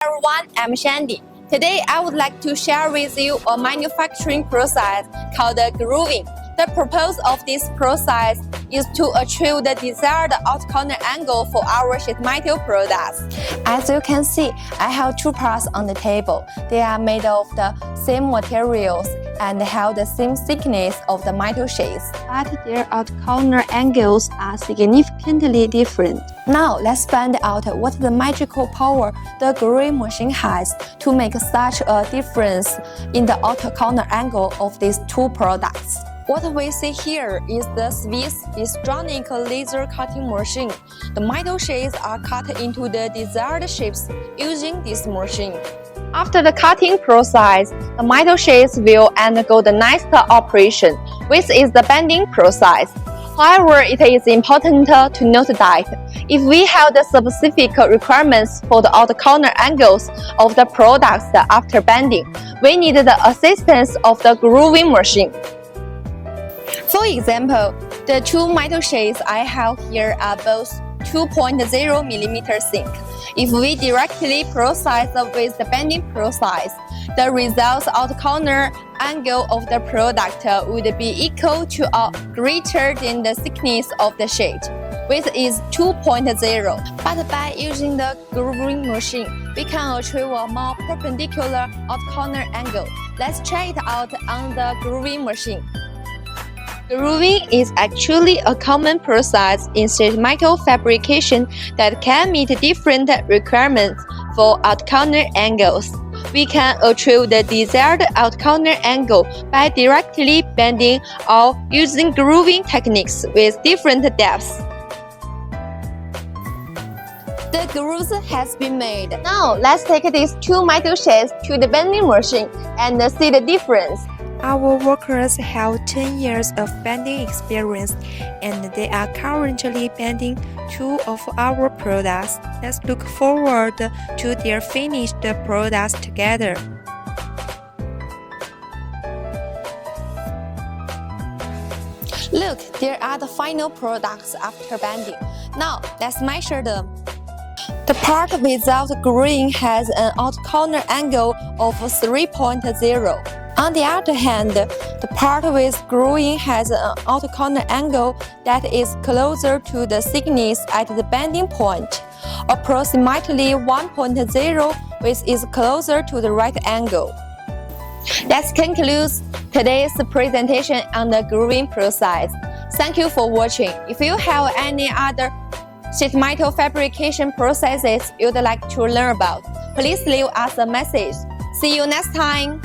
Everyone, I'm Shandy. Today I would like to share with you a manufacturing process called grooving. The purpose of this process is to achieve the desired out-corner angle for our sheet metal products. As you can see, I have two parts on the table. They are made of the same materials and have the same thickness of the metal sheets, but their out-corner angles are significantly different. Now let's find out what the magical power the grooving machine has to make such a difference in the out-corner angle of these two products. What we see here is the Swiss electronic laser cutting machine. The metal sheets are cut into the desired shapes using this machine. After the cutting process, the metal sheets will undergo the next operation, which is the bending process. However, it is important to note that if we have the specific requirements for the out-corner angles of the products after bending, we need the assistance of the grooving machine. For example, the two metal sheets I have here are both 2.0 mm thick. If we directly process with the bending process, the result out-corner angle of the product would be equal to or greater than the thickness of the sheet, which is 2.0. But by using the grooving machine, we can achieve a more perpendicular out-corner angle. Let's try it out on the grooving machine. Grooving is actually a common process in sheet metal fabrication that can meet different requirements for out-corner angles. We can achieve the desired out-corner angle by directly bending or using grooving techniques with different depths. The grooves has been made. Now let's take these two metal sheets to the bending machine and see the difference. Our workers have 10 years of bending experience and they are currently bending two of our products. Let's look forward to their finished products together. Look, there are the final products after bending. Now let's measure them. The part without grooving has an out-corner angle of 3.0. On the other hand, the part with grooving has an out-corner angle that is closer to the thickness at the bending point, approximately 1.0, which is closer to the right angle. That concludes today's presentation on the grooving process. Thank you for watching. If you have any other sheet metal fabrication processes you'd like to learn about, please leave us a message. See you next time!